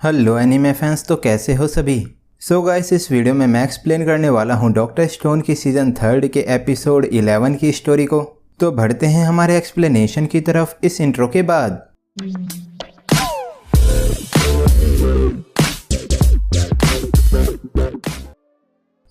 Hello anime fans, तो कैसे हो सभी। सो गाइस, इस वीडियो में मैं एक्सप्लेन करने वाला हूँ डॉक्टर स्टोन की सीजन 3 के एपिसोड 11 की स्टोरी को। तो बढ़ते हैं हमारे एक्सप्लेनेशन की तरफ इस इंट्रो के बाद।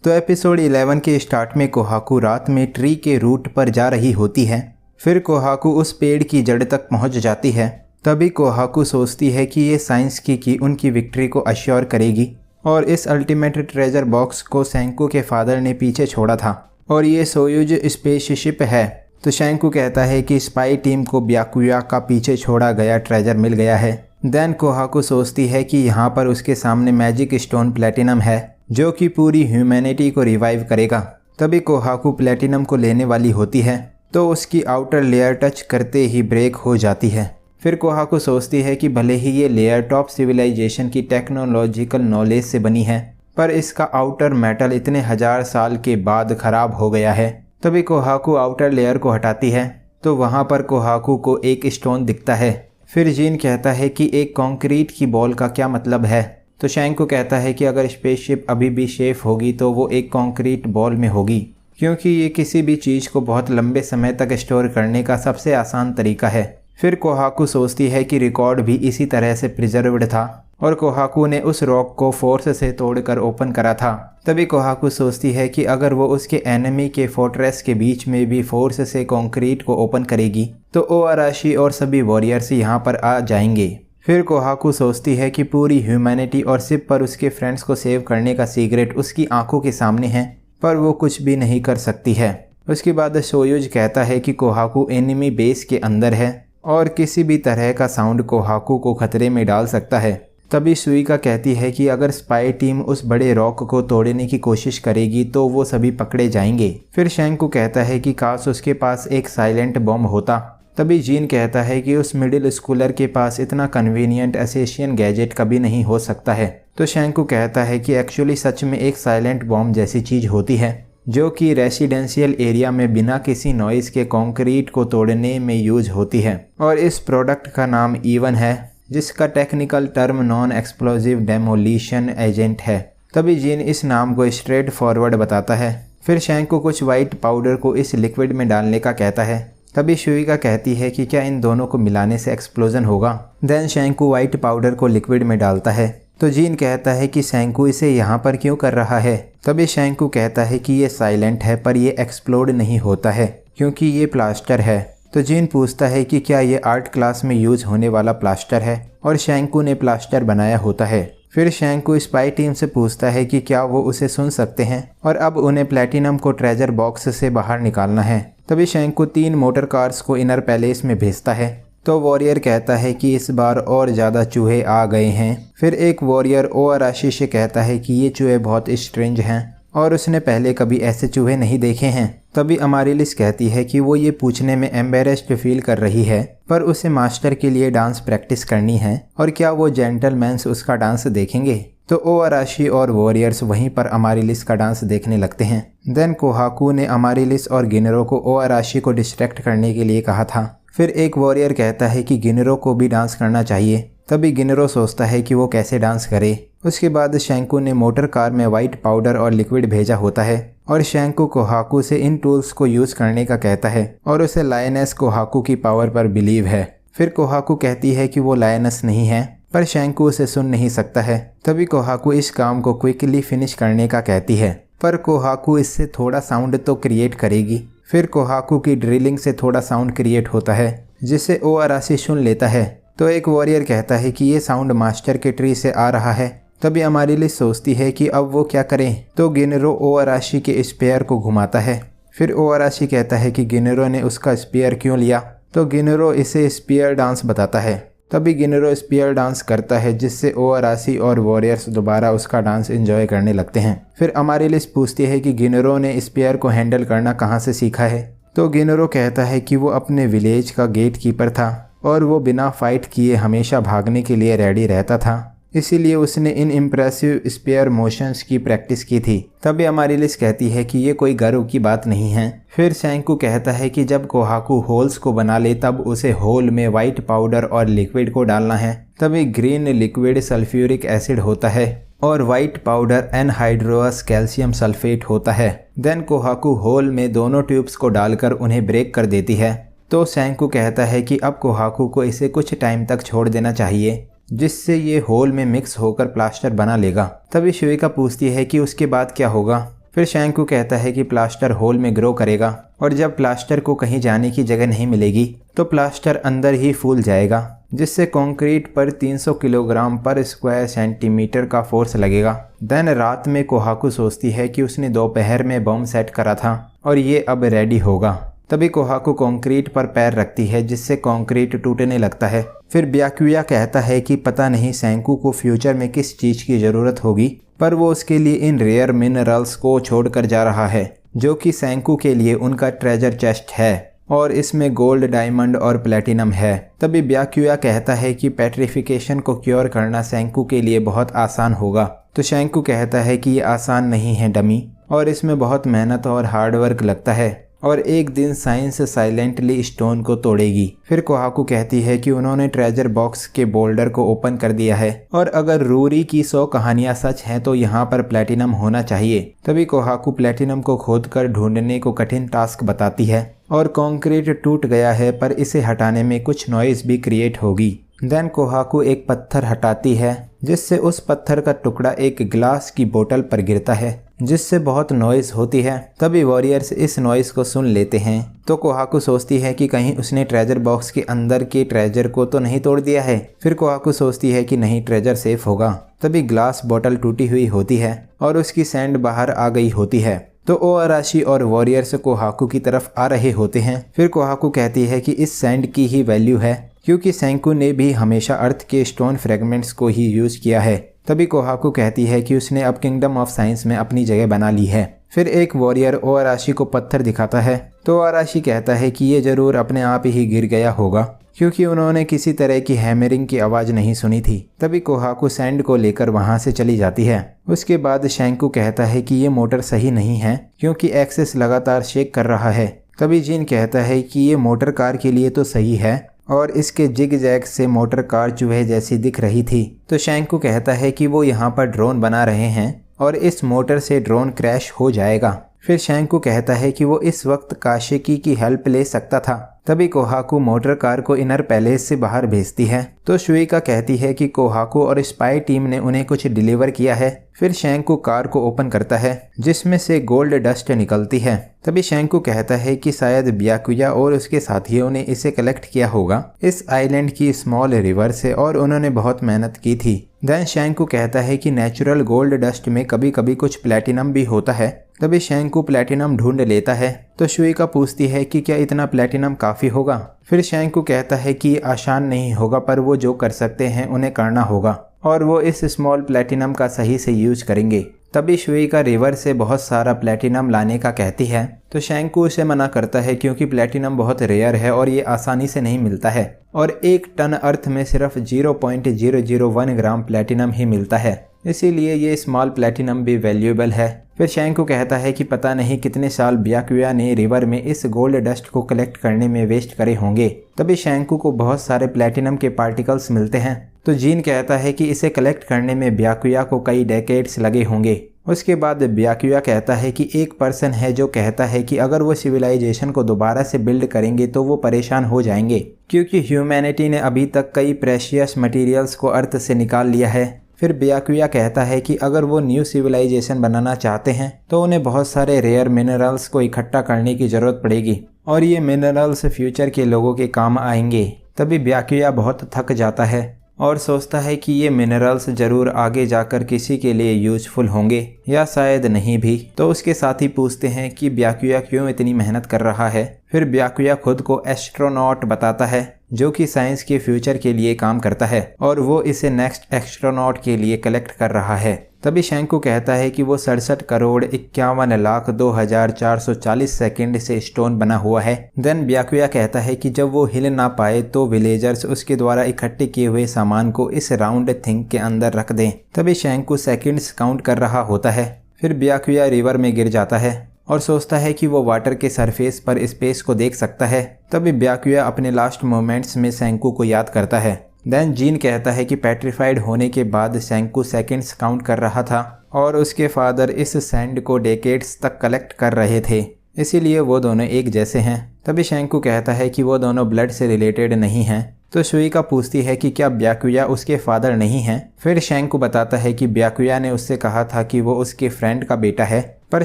तो एपिसोड 11 के स्टार्ट में कोहाकू रात में ट्री के रूट पर जा रही होती है। फिर कोहाकू उस पेड़ की जड़ तक पहुंच जाती है। तभी कोहाकू सोचती है कि ये साइंस की उनकी विक्ट्री को अश्योर करेगी और इस अल्टीमेट ट्रेजर बॉक्स को सेंकू के फादर ने पीछे छोड़ा था और ये सोयूज स्पेसशिप है। तो शेंकू कहता है कि स्पाई टीम को ब्याकुया का पीछे छोड़ा गया ट्रेजर मिल गया है। देन कोहाकू सोचती है कि यहाँ पर उसके सामने मैजिक स्टोन प्लेटिनम है जो कि पूरी ह्यूमैनिटी को रिवाइव करेगा। तभी कोहाकू प्लेटिनम को लेने वाली होती है तो उसकी आउटर लेयर टच करते ही ब्रेक हो जाती है। फिर कोहाकू सोचती है कि भले ही ये लेयर टॉप सिविलाइजेशन की टेक्नोलॉजिकल नॉलेज से बनी है पर इसका आउटर मेटल इतने हजार साल के बाद खराब हो गया है। तभी कोहाकू आउटर लेयर को हटाती है तो वहाँ पर कोहाकू को एक स्टोन दिखता है। फिर जीन कहता है कि एक कंक्रीट की बॉल का क्या मतलब है। तो शेंकू कहता है कि अगर स्पेसशिप अभी भी सेफ होगी तो वो एक कंक्रीट बॉल में होगी क्योंकि ये किसी भी चीज़ को बहुत लंबे समय तक स्टोर करने का सबसे आसान तरीका है। फिर कोहाकू सोचती है कि रिकॉर्ड भी इसी तरह से प्रिजर्व्ड था और कोहाकू ने उस रॉक को फोर्स से तोड़कर ओपन करा था। तभी कोहाकू सोचती है कि अगर वो उसके एनिमी के फोर्ट्रेस के बीच में भी फोर्स से कंक्रीट को ओपन करेगी तो ओआराशी और सभी वॉरियर्स यहाँ पर आ जाएंगे। फिर कोहाकू सोचती है कि पूरी ह्यूमैनिटी और शिप पर उसके फ्रेंड्स को सेव करने का सीक्रेट उसकी आंखों के सामने है पर वो कुछ भी नहीं कर सकती है। उसके बाद सोयूज कहता है कि कोहाकू एनिमी बेस के अंदर है और किसी भी तरह का साउंड कोहाकू को खतरे में डाल सकता है। तभी सुइका कहती है कि अगर स्पाई टीम उस बड़े रॉक को तोड़ने की कोशिश करेगी तो वो सभी पकड़े जाएंगे। फिर शेंकू कहता है कि काश उसके पास एक साइलेंट बॉम्ब होता। तभी जीन कहता है कि उस मिडिल स्कूलर के पास इतना कन्वीनियंट एसेशियन गैजेट कभी नहीं हो सकता है। तो शेंकू कहता है कि एक्चुअली सच में एक साइलेंट बॉम्ब जैसी चीज़ होती है जो कि रेसिडेंशियल एरिया में बिना किसी नॉइज़ के कंक्रीट को तोड़ने में यूज होती है और इस प्रोडक्ट का नाम ईवन है जिसका technical term non explosive demolition agent है। तभी जीन इस नाम को स्ट्रेट फॉरवर्ड बताता है। फिर शेंकू कुछ वाइट पाउडर को इस लिक्विड में डालने का कहता है। तभी शुइका कहती है कि क्या इन दोनों को मिलाने से एक्सप्लोजन होगा। देन शेंकू वाइट पाउडर को लिक्विड में डालता है तो जीन कहता है कि शेंकू इसे यहाँ पर क्यों कर रहा है। तभी शेंकू कहता है कि ये साइलेंट है पर ये एक्सप्लोड नहीं होता है क्योंकि ये प्लास्टर है। तो जीन पूछता है कि क्या ये आर्ट क्लास में यूज होने वाला प्लास्टर है और शेंकू ने प्लास्टर बनाया होता है। फिर शेंकू स्पाई टीम से पूछता है कि क्या वो उसे सुन सकते हैं और अब उन्हें प्लेटिनम को ट्रेजर बॉक्स से बाहर निकालना है। तभी शेंकू 3 मोटर कार्स को इनर पैलेस में भेजता है तो वॉरियर कहता है कि इस बार और ज़्यादा चूहे आ गए हैं। फिर एक वॉरियर ओआराशी से कहता है कि ये चूहे बहुत स्ट्रेंज हैं और उसने पहले कभी ऐसे चूहे नहीं देखे हैं। तभी अमारिलिस कहती है कि वो ये पूछने में एम्बेरेस्ड फील कर रही है पर उसे मास्टर के लिए डांस प्रैक्टिस करनी है और क्या वो जेंटलमैन्स उसका डांस देखेंगे। तो ओआराशी और वॉरियर्स वहीं पर अमारिलिस का डांस देखने लगते हैं। देन कोहाकू ने अमारिलिस और गिनरो को ओआराशी को डिस्ट्रैक्ट करने के लिए कहा था। फिर एक वॉरियर कहता है कि गिनरो को भी डांस करना चाहिए। तभी गिनरो सोचता है कि वो कैसे डांस करे। उसके बाद शेंकू ने मोटर कार में वाइट पाउडर और लिक्विड भेजा होता है और शेंकू कोहाकू से इन टूल्स को यूज़ करने का कहता है और उसे लायनेस कोहाकू की पावर पर बिलीव है। फिर कोहाकू कहती है कि वो लायनेस नहीं है पर शेंकू उसे सुन नहीं सकता है। तभी कोहाकू इस काम को क्विकली फिनिश करने का कहती है पर कोहाकू इससे थोड़ा साउंड तो क्रिएट करेगी। फिर कोहाकू की ड्रिलिंग से थोड़ा साउंड क्रिएट होता है जिसे ओआराशी सुन लेता है। तो एक वॉरियर कहता है कि ये साउंड मास्टर के ट्री से आ रहा है। तभी अमारिलिस सोचती है कि अब वो क्या करें तो गिनरो ओआराशी के स्पेयर को घुमाता है। फिर ओआराशी कहता है कि गिनरो ने उसका स्पेयर क्यों लिया तो गिनरो इसे स्पेयर डांस बताता है। तभी गिनरो स्पेयर डांस करता है जिससे ओआराशी और वॉरियर्स दोबारा उसका डांस एंजॉय करने लगते हैं। फिर अमारिलिस पूछती है कि गिनरो ने स्पेयर को हैंडल करना कहाँ से सीखा है तो गिनरो कहता है कि वो अपने विलेज का गेट कीपर था और वो बिना फाइट किए हमेशा भागने के लिए रेडी रहता था, इसीलिए उसने इन इम्प्रेसिव स्पेयर मोशंस की प्रैक्टिस की थी। तभी अमारिलिस कहती है कि ये कोई गर्व की बात नहीं है। फिर शेंकू कहता है कि जब कोहाकू होल्स को बना ले तब उसे होल में वाइट पाउडर और लिक्विड को डालना है। तभी ग्रीन लिक्विड सल्फ्यूरिक एसिड होता है और वाइट पाउडर एनहाइड्रोस कैल्शियम सल्फेट होता है। देन कोहाकू होल में दोनों ट्यूब्स को डालकर उन्हें ब्रेक कर देती है। तो सैंकू कहता है कि अब कोहाकू को इसे कुछ टाइम तक छोड़ देना चाहिए, जिससे ये होल में मिक्स होकर प्लास्टर बना लेगा। तभी शुएका पूछती है कि उसके बाद क्या होगा। फिर शैंकू कहता है कि प्लास्टर होल में ग्रो करेगा और जब प्लास्टर को कहीं जाने की जगह नहीं मिलेगी तो प्लास्टर अंदर ही फूल जाएगा, जिससे कंक्रीट पर 300 किलोग्राम पर स्क्वायर सेंटीमीटर का फोर्स लगेगा। देन रात में कोहाकू सोचती है कि उसने दोपहर में बम सेट करा था और ये अब रेडी होगा। तभी कोहाकू कंक्रीट पर पैर रखती है, जिससे कंक्रीट टूटने लगता है। फिर ब्याकुया कहता है कि पता नहीं सैंकू को फ्यूचर में किस चीज़ की ज़रूरत होगी, पर वो उसके लिए इन रेयर मिनरल्स को छोड़कर जा रहा है, जो कि सैंकू के लिए उनका ट्रेजर चेस्ट है और इसमें गोल्ड, डायमंड और प्लेटिनम है। तभी ब्याकुया कहता है कि पेट्रिफिकेशन को क्योर करना सैंकू के लिए बहुत आसान होगा। तो सैंकू कहता है कि ये आसान नहीं है डमी, और इसमें बहुत मेहनत और हार्डवर्क लगता है और एक दिन साइंस साइलेंटली स्टोन को तोड़ेगी। फिर कोहाकू कहती है कि उन्होंने ट्रेजर बॉक्स के बोल्डर को ओपन कर दिया है और अगर रूरी की 100 कहानियां सच हैं तो यहाँ पर प्लेटिनम होना चाहिए। तभी कोहाकू प्लेटिनम को खोदकर ढूंढने को कठिन टास्क बताती है और कंक्रीट टूट गया है, पर इसे हटाने में कुछ नॉइज भी क्रिएट होगी। देन कोहाकू एक पत्थर हटाती है, जिससे उस पत्थर का टुकड़ा एक ग्लास की बोतल पर गिरता है, जिससे बहुत नॉइज़ होती है। तभी वॉरियर्स इस नॉइज़ को सुन लेते हैं। तो कोहाकू सोचती है कि कहीं उसने ट्रेजर बॉक्स के अंदर के ट्रेजर को तो नहीं तोड़ दिया है। फिर कोहाकू सोचती है कि नहीं, ट्रेजर सेफ होगा। तभी ग्लास बोतल टूटी हुई होती है और उसकी सैंड बाहर आ गई होती है। तो ओआराशी और वॉरियर्स कोहाकू की तरफ आ रहे होते हैं। फिर कोहाकू कहती है कि इस सैंड की ही वैल्यू है, क्योंकि सैंकू ने भी हमेशा अर्थ के स्टोन फ्रेगमेंट्स को ही यूज़ किया है। तभी कोहाकू कहती है कि उसने अब किंगडम ऑफ साइंस में अपनी जगह बना ली है। फिर एक वॉरियर ओआराशी को पत्थर दिखाता है, तो ओआराशी कहता है कि ये ज़रूर अपने आप ही गिर गया होगा, क्योंकि उन्होंने किसी तरह की हैमरिंग की आवाज़ नहीं सुनी थी। तभी कोहाकू सैंड को लेकर वहाँ से चली जाती है। उसके बाद शैंकू कहता है कि ये मोटर सही नहीं है, क्योंकि एक्सेस लगातार शेक कर रहा है। तभी जिन कहता है कि ये मोटर कार के लिए तो सही है और इसके जिग जैग से मोटर कार चूहे जैसी दिख रही थी। तो शैंकू कहता है कि वो यहाँ पर ड्रोन बना रहे हैं और इस मोटर से ड्रोन क्रैश हो जाएगा। फिर शैंकू कहता है कि वो इस वक्त काशिकी की हेल्प ले सकता था। तभी कोहाकू मोटर कार को इनर पैलेस से बाहर भेजती है। तो शुएका कहती है कि कोहाकू और स्पाई टीम ने उन्हें कुछ डिलीवर किया है। फिर शैंकू कार को ओपन करता है, जिसमें से गोल्ड डस्ट निकलती है। तभी शैंकू कहता है कि शायद ब्याकुया और उसके साथियों ने इसे कलेक्ट किया होगा इस आइलैंड की स्मॉल रिवर से, और उन्होंने बहुत मेहनत की थी। देन शैंकू कहता है कि नेचुरल गोल्ड डस्ट में कभी कभी कुछ प्लेटिनम भी होता है। तभी शैंकू प्लेटिनम ढूंढ लेता है। तो शुएका पूछती है कि क्या इतना प्लेटिनम काफ़ी होगा। फिर शैंकू कहता है कि ये आसान नहीं होगा, पर वो जो कर सकते हैं उन्हें करना होगा और वो इस स्मॉल प्लेटिनम का सही से यूज करेंगे। तभी शुएका रिवर से बहुत सारा प्लेटिनम लाने का कहती है, तो शैंकू उसे मना करता है, क्योंकि प्लेटिनम बहुत रेयर है और ये आसानी से नहीं मिलता है और 1 टन अर्थ में सिर्फ 0.001 ग्राम प्लेटिनम ही मिलता है, इसीलिए ये स्मॉल प्लेटिनम भी वैल्यूएबल है। फिर शैंकू कहता है कि पता नहीं कितने साल ब्याकुया ने रिवर में इस गोल्ड डस्ट को कलेक्ट करने में वेस्ट करे होंगे। तभी शैंकू को बहुत सारे प्लेटिनम के पार्टिकल्स मिलते हैं। तो जीन कहता है कि इसे कलेक्ट करने में ब्याकुया को कई डेकेड्स लगे होंगे। उसके बाद ब्याकुया कहता है कि एक पर्सन है जो कहता है कि अगर वो सिविलाइजेशन को दोबारा से बिल्ड करेंगे तो वो परेशान हो जाएंगे, क्योंकि ह्यूमैनिटी ने अभी तक कई प्रेशियस मटेरियल्स को अर्थ से निकाल लिया है। फिर ब्याकुया कहता है कि अगर वो न्यू सिविलाइजेशन बनाना चाहते हैं तो उन्हें बहुत सारे रेयर मिनरल्स को इकट्ठा करने की ज़रूरत पड़ेगी और ये मिनरल्स फ्यूचर के लोगों के काम आएंगे। तभी ब्याकुया बहुत थक जाता है और सोचता है कि ये मिनरल्स ज़रूर आगे जाकर किसी के लिए यूजफुल होंगे या शायद नहीं भी। तो उसके साथी पूछते हैं कि ब्याकुया क्यों इतनी मेहनत कर रहा है। फिर ब्याकुया खुद को एस्ट्रोनॉट बताता है, जो कि साइंस के फ्यूचर के लिए काम करता है और वो इसे नेक्स्ट एस्ट्रोनॉट के लिए कलेक्ट कर रहा है। तभी शैंकू कहता है कि वो 67,51,02,440 सेकंड से स्टोन बना हुआ है। देन ब्याकुया कहता है कि जब वो हिल ना पाए तो विलेजर्स उसके द्वारा इकट्ठे किए हुए सामान को इस राउंड थिंग के अंदर रख दें। तभी शैंकू सेकंड्स काउंट कर रहा होता है। फिर ब्याकुया रिवर में गिर जाता है और सोचता है कि वो वाटर के सरफेस पर स्पेस को देख सकता है। तभी ब्याकुया अपने लास्ट मोमेंट्स में शैंकू को याद करता है देन जीन कहता है कि पेट्रीफाइड होने के बाद शैंकू सेकंड्स काउंट कर रहा था और उसके फादर इस सैंड को डेकेड्स तक कलेक्ट कर रहे थे, इसीलिए वो दोनों एक जैसे हैं। तभी शैंकू कहता है कि वो दोनों ब्लड से रिलेटेड नहीं हैं। तो शुइका पूछती है कि क्या ब्याकुया उसके फादर नहीं हैं। फिर शैंकू बताता है कि ब्याकुया ने उससे कहा था कि वो उसके फ्रेंड का बेटा है, पर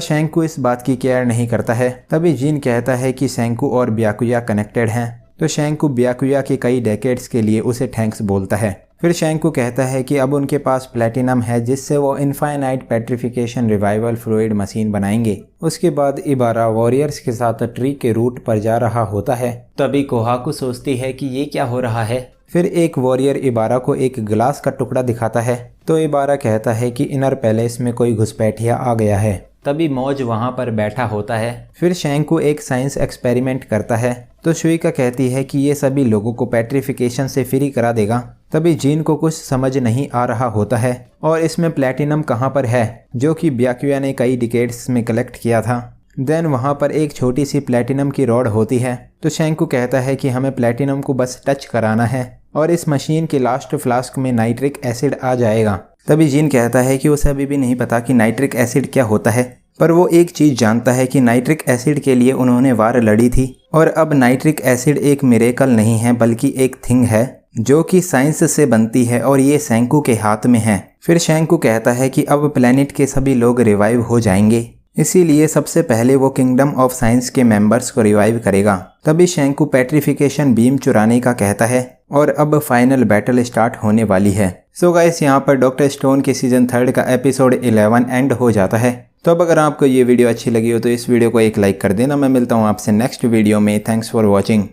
शैंकू इस बात की केयर नहीं करता है। तभी जीन कहता है कि शैंकू और ब्याकुया कनेक्टेड हैं, तो शैंकू ब्याकुया के कई डेकेड्स के लिए उसे थैंक्स बोलता है। फिर शैंकू कहता है कि अब उनके पास प्लेटिनम है जिससे वो infinite petrification revival fluid machine बनाएंगे। उसके बाद इबारा वॉरियर्स के साथ ट्री के रूट पर जा रहा होता है। तभी कोहाकू सोचती है कि ये क्या हो रहा है। फिर एक वॉरियर इबारा को एक ग्लास का टुकड़ा दिखाता है, तो इबारा कहता है कि इनर पैलेस में कोई घुसपैठिया आ गया है। तभी मौज वहाँ पर बैठा होता है। फिर शैंकू एक साइंस एक्सपेरिमेंट करता है, तो शुइका कहती है कि ये सभी लोगों को पेट्रिफिकेशन से फ्री करा देगा। तभी जीन को कुछ समझ नहीं आ रहा होता है और इसमें प्लेटिनम कहाँ पर है जो कि ब्याकुया ने कई डिकेड्स में कलेक्ट किया था। देन वहाँ पर एक छोटी सी प्लेटिनम की रॉड होती है, तो शैंकू कहता है कि हमें प्लेटिनम को बस टच कराना है और इस मशीन के लास्ट फ्लास्क में नाइट्रिक एसिड आ जाएगा। तभी जीन कहता है कि उसे अभी भी नहीं पता कि नाइट्रिक एसिड क्या होता है, पर वो एक चीज़ जानता है कि नाइट्रिक एसिड के लिए उन्होंने वार लड़ी थी और अब नाइट्रिक एसिड एक मिरेकल नहीं है बल्कि एक थिंग है जो कि साइंस से बनती है और ये शैंकू के हाथ में है। फिर शैंकू कहता है कि अब प्लेनेट के सभी लोग रिवाइव हो जाएंगे, इसीलिए सबसे पहले वो किंगडम ऑफ साइंस के मेंबर्स को रिवाइव करेगा। तभी शैंकू पेट्रिफिकेशन बीम चुराने का कहता है और अब फाइनल बैटल स्टार्ट होने वाली है। सो गाइस, यहाँ पर डॉक्टर स्टोन के सीजन 3 का एपिसोड 11 एंड हो जाता है। तो अब अगर आपको ये वीडियो अच्छी लगी हो तो इस वीडियो को एक लाइक कर देना। मैं मिलता हूँ आपसे नेक्स्ट वीडियो में। Thanks for watching.